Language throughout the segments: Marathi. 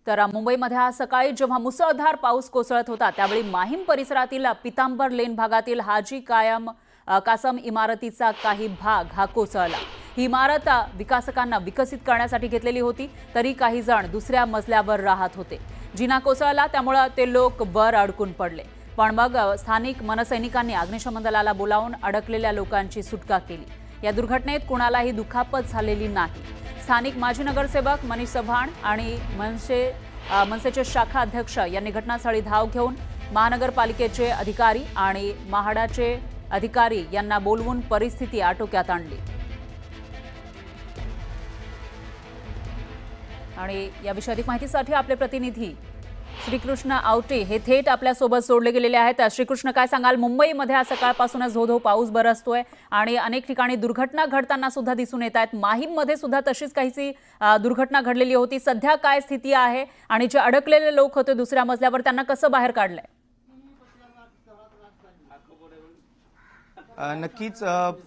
तर मुंबईमध्ये आज सकाळी जेव्हा मुसळधार पाऊस कोसळत होता त्यावेळी माहीम परिसरातील पितांबर लेन भागातील हाजी कासम इमारतीचा काही भाग हा कोसळला। ही इमारत विकासकांना विकसित करण्यासाठी घेतलेली होती, तरी काही जण दुसऱ्या मजल्यावर राहत होते। जिना कोसळला त्यामुळे ते लोक वर अडकून पडले, पण मग स्थानिक मनसैनिकांनी अग्निशमन दलाला बोलावून अडकलेल्या लोकांची सुटका केली। या दुर्घटनेत कुणालाही दुखापत झालेली नाही। स्थानिक माजी नगरसेवक मनीष चव्हाण आणि मनसेचे शाखा अध्यक्ष यांनी घटनास्थळी धाव घेऊन महानगरपालिकेचे अधिकारी आणि म्हाडाचे अधिकारी यांना बोलवून परिस्थिती आटोक्यात आणली। आणि याविषयी अधिक माहितीसाठी आपले प्रतिनिधी श्रीकृष्ण आवटे हे थेट आपल्यासोबत जोडले गेलेले आहेत। श्रीकृष्ण, काय सांगाल? मुंबईमध्ये आज सकाळपासूनच धो पाऊस बरसतोय आणि अनेक ठिकाणी दुर्घटना घडताना सुद्धा दिसून येत आहेत। माहीममध्ये सुद्धा तशीच काहीशी दुर्घटना घडलेली होती। सध्या काय स्थिती आहे आणि जे अडकलेले लोक होते दुसऱ्या मजल्यावर त्यांना कसं बाहेर काढलंय? नक्कीच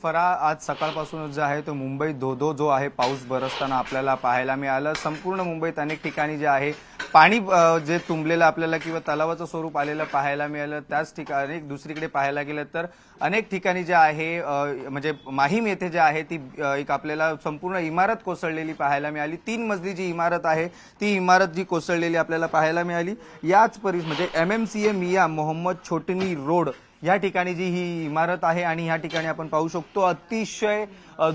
फरा, आज सकाळपासून जो आहे तो मुंबईत धो जो आहे पाऊस बरसताना आपल्याला पाहायला मिळालं। संपूर्ण मुंबईत अनेक ठिकाणी जे आहे पाणी जे तुंबलेलं आपल्याला किंवा तलावाचं स्वरूप आलेलं पाहायला मिळालं। त्याच ठिकाणी दुसरीकडे पाहायला गेलं तर अनेक ठिकाणी जे आहे म्हणजे माहीम येथे जे आहे ती एक आपल्याला संपूर्ण इमारत कोसळलेली पाहायला मिळाली। 3 मजली जी इमारत आहे ती इमारत जी कोसळलेली आपल्याला पाहायला मिळाली। याच म्हणजे MMCA मिया मोहम्मद छोटनी रोड या ठिकाणी जी ही इमारत आहे आणि या ठिकाणी आपण पाहू शकतो अतिशय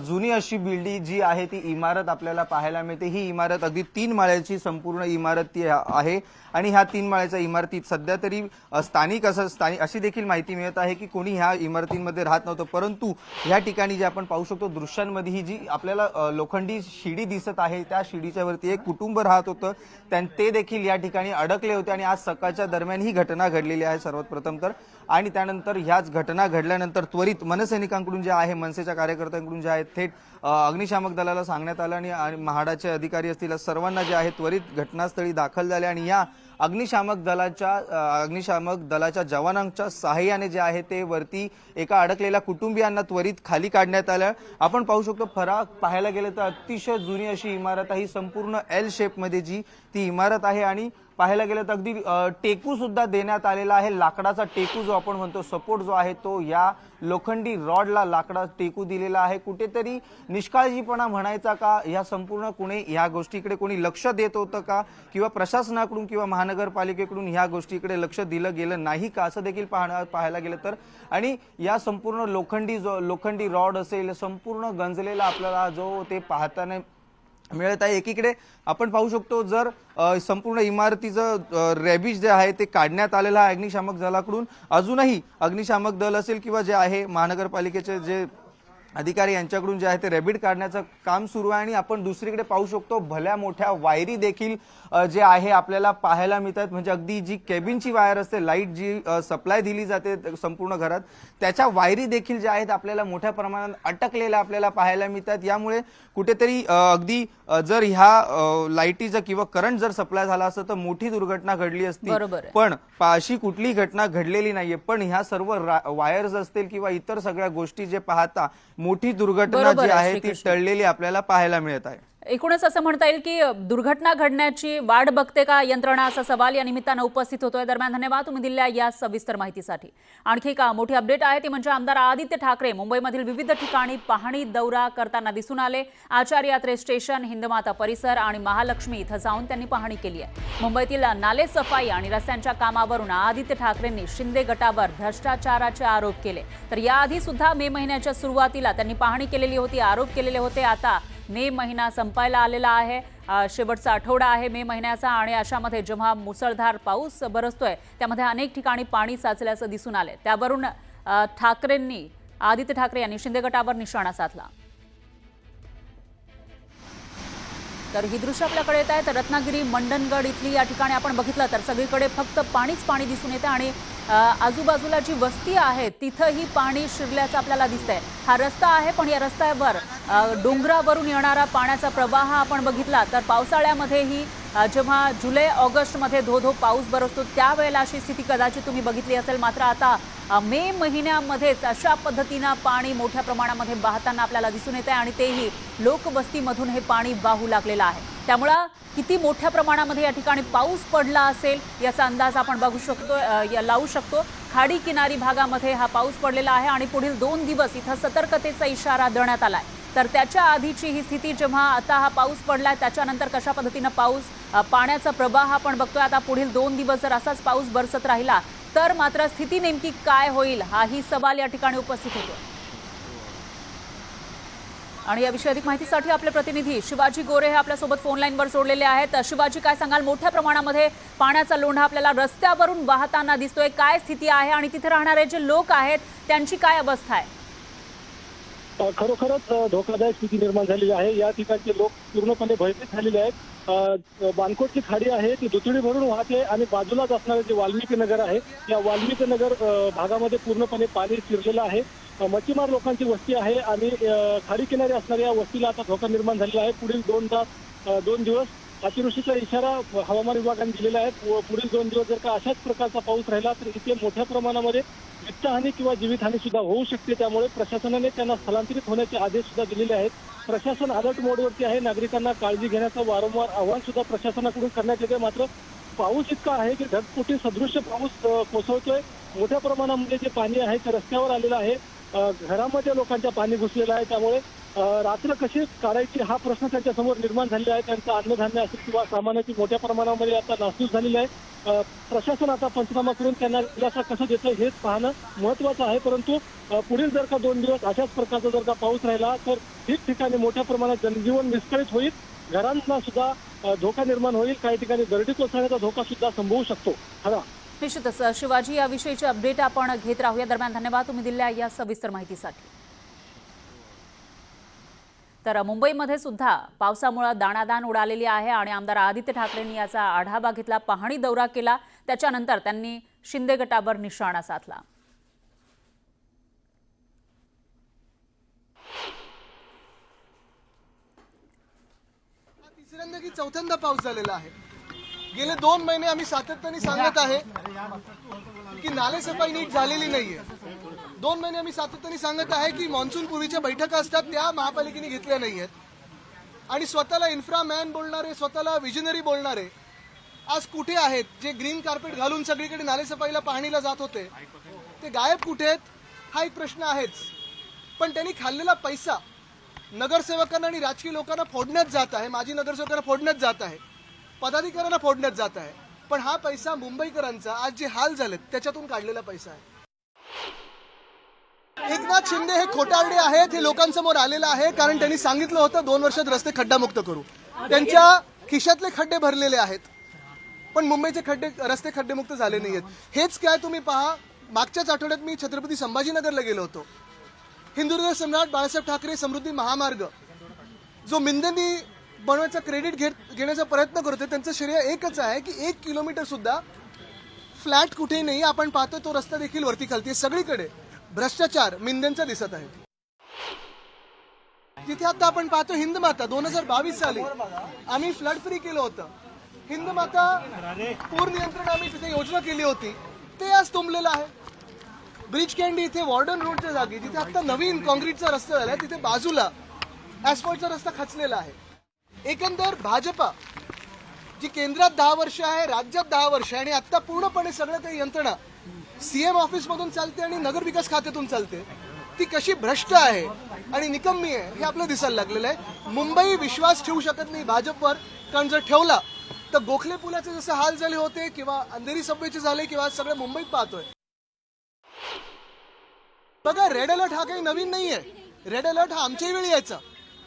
जुनी अशी बिल्डिंग जी आहे ती इमारत आपल्याला पाहायला मिळते। ही इमारत अगदी 3 माळ्याची संपूर्ण इमारत ती आहे आणि ह्या 3 माळ्याच्या इमारतीत सध्या तरी स्थानिक अशी देखील माहिती मिळत आहे की कोणी ह्या इमारतींमध्ये राहत नव्हतं, परंतु ह्या ठिकाणी जे आपण पाहू शकतो दृश्यांमध्ये ही जी आपल्याला लोखंडी शिडी दिसत आहे त्या शिडीच्या वरती एक कुटुंब राहत होतं, ते देखील या ठिकाणी अडकले होते आणि आज सकाळच्या दरम्यान ही घटना घडलेली आहे सर्वात प्रथम तर। आणि त्यानंतर ह्याच घटना घडल्यानंतर त्वरित मनसैनिकांकडून जे आहे मनसेच्या कार्यकर्त्यांकडून जे आहे थेट अग्निशामक दलाला सांगण्यात आलं आणि म्हाडाचे अधिकारी असतील सर्वांना जे आहे त्वरित घटनास्थळी दाखल झाले आणि या अग्निशामक दलाच्या जवानांच्या सहाय्याने जे आहे ते वरती एका अडकलेल्या कुटुंबियांना त्वरित खाली काढण्यात आलं। आपण पाहू शकतो फराक पाहायला गेलं तर अतिशय जुनी अशी इमारत आहे, संपूर्ण L शेप मध्ये जी ती इमारत आहे आणि पाहायला गेलं तर अगदी टेकू सुद्धा देण्यात आलेला आहे। लाकडाचा टेकू जो आपण म्हणतो सपोर्ट जो आहे तो या लोखंडी रॉडला लाकडा टेकू दिलेला आहे। कुठेतरी निष्काळजीपणा म्हणायचा का या संपूर्ण कुणी या गोष्टीकडे कोणी लक्ष देत होतं का किंवा प्रशासनाकडून किंवा महानगरपालिकेकडून ह्या गोष्टीकडे लक्ष दिलं गेलं नाही का असं देखील पाहायला गेलं तर। आणि या संपूर्ण लोखंडी रॉड असेल संपूर्ण गंजलेला आपल्याला जो ते पाहताना मिळत आहे। एकीकडे आपण पाहू शकतो जर संपूर्ण इमारतीचं रॅबिज जे आहे ते काढण्यात आलेलं आहे अग्निशामक दलाकडून। अजूनही अग्निशामक दल असेल किंवा जे आहे महानगरपालिकेचे जे अधिकारी यांच्याकडून जे आहे ते रॅबिड काढण्याचं काम सुरू आहे। आणि आपण दुसरीकडे पाहू शकतो भल्या मोठ्या वायरी देखील जे आहे आपल्याला पाहायला मिळतात, म्हणजे अगदी जी केबिनची वायर असते लाईट जी सप्लाय दिली जाते संपूर्ण घरात त्याच्या वायरी देखील ज्या आहेत आपल्याला मोठ्या प्रमाणात अटकलेल्या आपल्याला पाहायला मिळतात। यामुळे कुठेतरी अगदी जर ह्या लाईटीचा किंवा करंट जर सप्लाय झाला असतं तर मोठी दुर्घटना घडली असती, पण अशी कुठली घटना घडलेली नाहीये। पण ह्या सर्व वायर्स असतील किंवा इतर सगळ्या गोष्टी जे पाहता मोठी दुर्घटना जी आहे ती टळलेली आपल्याला पाहायला मिळत आहे। एकूणच असं म्हणता येईल की दुर्घटना घडण्याची वाट बघते का यंत्रणा, असा सवाल या निमित्तानं उपस्थित होतोय। दरम्यान धन्यवाद तुम्ही दिलेल्या या सविस्तर माहितीसाठी। आणखी एक मोठी अपडेट आहे ती म्हणजे आमदार आदित्य ठाकरे मुंबईमधील विविध ठिकाणी पाहणी दौरा करताना दिसून आले। आचार्य यात्रे स्टेशन, हिंदमाता परिसर आणि महालक्ष्मी इथं जाऊन त्यांनी पाहणी केली आहे। मुंबईतील नाले सफाई आणि रस्त्यांच्या कामावरून आदित्य ठाकरेंनी शिंदे गटावर भ्रष्टाचाराचे आरोप केले। तर याआधी सुद्धा मे महिन्याच्या सुरुवातीला त्यांनी पाहणी केलेली होती, आरोप केलेले होते। आता मे महिना संपायला आलेला आहे, शेवटचा आठवडा आहे मे महिन्याचा आणि अशामध्ये जेव्हा मुसळधार पाऊस बरसतोय त्यामध्ये अनेक ठिकाणी पाणी साचल्याचं दिसून आले। त्यावरून आदित्य ठाकरे यांनी शिंदे गटावर निशाणा साधला। तर ही दृश्य आपल्याकडे येत आहेत रत्नागिरी मंडनगड इथली। या ठिकाणी आपण बघितलं तर सगळीकडे फक्त पाणीच पाणी दिसून येतं आणि आजूबाजूला जी वस्ती आहे तिथंही पाणी शिरल्याचं आपल्याला दिसतंय। हा रस्ता आहे पण या रस्त्यावर डोंगरावरून येणारा पाण्याचा प्रवाह आपण बघितला तर पावसाळ्यामध्येही जेव्हा जुलै ऑगस्ट मध्ये धो पाऊस बरसतो त्यावेळेला अशी स्थिती कदाचित तुम्ही बघितली असेल, मात्र आता मे महिन्यामध्येच अशा पद्धतीनं पाणी मोठ्या प्रमाणामध्ये वाहताना आपल्याला दिसून येत आहे आणि तेही लोकवस्तीमधून हे पाणी वाहू लागलेलं आहे। त्यामुळं किती मोठ्या प्रमाणामध्ये या ठिकाणी पाऊस पडला असेल याचा अंदाज आपण बघू शकतो, लावू शकतो। खाडी किनारी भागामध्ये हा पाऊस पडलेला आहे आणि पुढील 2 दिवस इथं सतर्कतेचा इशारा देण्यात आलाय। तर त्याच्या आधीची ही स्थिती, जेव्हा आता हा पाऊस पडलाय त्याच्यानंतर कशा पद्धतीनं पाण्याचा प्रवाह आपण बघतोय। आता पुढील 2 दिवस जर असाच पाऊस बरसत राहिला तर मात्र स्थिती नेमकी काय होईल हाही सवाल या ठिकाणी उपस्थित होतो। आणि याविषयी अधिक माहितीसाठी आपले प्रतिनिधी शिवाजी गोरे हे आपल्यासोबत फोन लाईनवर जोडलेले आहेत। शिवाजी, काय सांगाल, मोठ्या प्रमाणामध्ये पाण्याचा लोंढा आपल्याला रस्त्यावरून वाहताना दिसतोय, काय स्थिती आहे आणि तिथे राहणारे जे लोक आहेत त्यांची काय अवस्था आहे? खरोखरच धोकादायक स्थिती निर्माण झालेली आहे। या ठिकाणचे लोक पूर्णपणे भयभीत झालेले आहेत। बानकोटची खाडी आहे ती दुथडी भरून वाहते आणि बाजूलाच असणारे जे वाल्मिकी नगर आहे, या वाल्मिकी नगर भागामध्ये पूर्णपणे पाणी शिरलेलं आहे। मच्छीमार लोकांची वस्ती आहे आणि खाडी किनारी असणाऱ्या या वस्तीला आता धोका निर्माण झालेला आहे। पुढील 2 दिवस अतिवृष्टीचा इशारा हवामान विभागाने दिलेला आहे। पुढील 2 दिवस जर का अशाच प्रकारचा पाऊस राहिला तर इथे मोठ्या प्रमाणामध्ये वित्तहानी किंवा जीवितहानी सुद्धा होऊ शकते। त्यामुळे प्रशासनाने त्यांना स्थलांतरित होण्याचे आदेश सुद्धा दिलेले आहेत। प्रशासन अलर्ट मोडवरती आहे। नागरिकांना काळजी घेण्याचं वारंवार आवाहन सुद्धा प्रशासनाकडून करण्यात येते। मात्र पाऊस इतका आहे की ढगफुटी सदृश्य पाऊस कोसळतोय। मोठ्या प्रमाणामध्ये जे पाणी आहे ते रस्त्यावर आलेलं आहे। घरामध्ये लोकांच्या पाणी घुसलेलं आहे। त्यामुळे रात्र कशी काढायची हा प्रश्न त्यांच्या समोर निर्माण झालेला आहे। त्यांचं अन्नधान्य असेल किंवा सामानाची मोठ्या प्रमाणामध्ये आता नासधूस झालेली आहे। प्रशासन आता पंचनामा करून त्यांना दिलासा कसा देतं हेच पाहणं महत्वाचं आहे। परंतु पुढील जर का 2 दिवस अशाच प्रकारचा जर का पाऊस राहिला तर ठिकठिकाणी मोठ्या प्रमाणात जनजीवन विस्कळीत होईल, घरांना सुद्धा धोका निर्माण होईल, काही ठिकाणी दरडी कोसळण्याचा धोका सुद्धा संभवू शकतो। निश्चितच शिवाजी, याविषयीचे अपडेट आपण घेत राहूया। दरम्यान धन्यवाद तुम्ही दिलेल्या या सविस्तर माहितीसाठी। तर मुंबईमध्ये सुद्धा पावसामुळे दाणादाण उडालेली आहे आणि आमदार आदित्य ठाकरेंनी याचा आढावा घेतला, पाहणी दौरा केला, त्याच्यानंतर त्यांनी शिंदे गटावर निशाणा साधला। तिसऱ्यांदा की चौथ्यांदा पाऊस झालेला आहे। गेले 2 महिने आम्ही सातत्याने सांगत आहे की नाले सफाई नीट झालेली नाहीये। 2 महिने आम्ही सातत्याने सांगत आहे की मान्सून पूर्वीच्या बैठका असतात त्या महापालिकेने घेतल्या नाहीयेत आणि स्वतःला इन्फ्रामॅन बोलणारे, स्वतःला विजनरी बोलणारे आज कुठे आहेत? जे ग्रीन कार्पेट घालून सगळीकडे नाले सफाईला पाहणीला जात होते ते गायब कुठे आहेत हा एक प्रश्न आहेच। पण त्यांनी खाल्लेला पैसा नगरसेवकांना आणि राजकीय लोकांना फोडण्यात जात आहे, माजी नगरसेवकांना फोडण्यात जात आहे, पदाधिकाऱ्यांना फोडण्यात जात आहे। पण हा पैसा मुंबईकरांचा आज जे हाल झालेत त्याच्यातून काढलेला पैसा आहे। एकनाथ शिंदे हे खोटारडे आहेत हे लोकांसमोर आलेलं आहे, कारण त्यांनी सांगितलं होतं 2 वर्षात रस्ते खड्डामुक्त करू। त्यांच्या खिशातले खड्डे भरलेले आहेत पण मुंबईचे रस्ते खड्डेमुक्त झाले नाहीयेत। हेच काय तुम्ही पहा, मागच्याच आठवड्यात मी छत्रपती संभाजीनगरला गेलो होतो। हिंदुर्ग सम्राट बाळासाहेब ठाकरे समृद्धी महामार्ग जो मिंदेंनी बनवायचा क्रेडिट घेण्याचा प्रयत्न करतोय, त्यांचं श्रेय एकच आहे की 1 किलोमीटर सुद्धा फ्लॅट कुठेही नाही। आपण पाहतोय तो रस्ता देखील वरती खालती सगळीकडे भ्रष्टाचार मिंदेंचा दिसत आहे। तिथे आता आपण पाहतो हिंदमाता 2022 साली आम्ही फ्लड फ्री केलं होतं। हिंदमाता पूर नियंत्रण आम्ही तिथे योजना केली होती, ते आज तुंबलेलं आहे। ब्रिज कॅन्डी इथे वॉर्डन रोडच्या जागी जिथे आता नवीन कॉन्क्रीटचा रस्ता झाला तिथे बाजूला ऍस्फॉल्टचा रस्ता खचलेला आहे। एकंदर भाजपा जी केंद्रात 10 वर्ष आहे, राज्यात 10 वर्ष आहे आणि आता पूर्णपणे सगळं काही यंत्रणा सीएम ऑफिस मधून चालते आणि नगर विकास खात्यातून चालते, ती कशी भ्रष्ट आहे आणि निकम्मी आहे हे आपल्याला दिसायला लागलेलं आहे। मुंबई विश्वास ठेवू शकत नाही भाजपवर, कारण जर ठेवला तर गोखले पुलाचे जसे हाल झाले होते किंवा अंधेरी सबवेचे झाले किंवा आज सगळं मुंबईत पाहतोय। बघा, रेड अलर्ट हा काही नवीन नाहीये। रेड अलर्ट हा आमच्याही वेळी यायचा,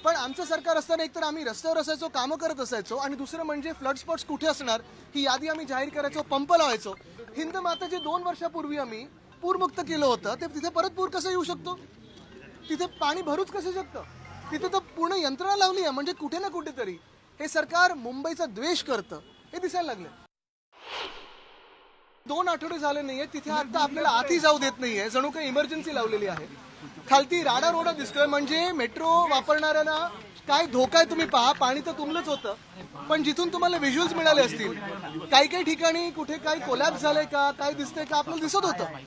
पण आमचं सरकार असताना एकतर आम्ही रस्त्यावर असायचो, कामं करत असायचो आणि दुसरं म्हणजे फ्लड स्पॉट्स कुठे असणार ही यादी आम्ही जाहीर करायचो, पंप लावायचो। हिंदमाता जे 2 वर्षापूर्वी आम्ही पूरमुक्त केलं होतं ते तिथे परत पूर कसं येऊ शकतो? तिथे पाणी भरूच कसं शकतं? तिथे तर पूर्ण यंत्रणा लावली आहे, म्हणजे कुठे ना कुठेतरी हे सरकार मुंबईचा द्वेष करतं हे दिसायला लागलं। 2 आठवडे झाले नाहीये तिथे आता आपल्याला आतही जाऊ देत नाहीये, जणू काही इमर्जन्सी लावलेली आहे। खालती राडा रोडा दिसतोय, म्हणजे मेट्रो वापरणाऱ्यांना काय धोका आहे तुम्ही पहा। पाणी तर तुंबलंच होतं, पण जिथून तुम्हाला व्हिज्युअल्स मिळाले असतील काही काही ठिकाणी कुठे काही कोलॅप्स झालंय का, काय दिसतंय का आपल्याला दिसत होतं।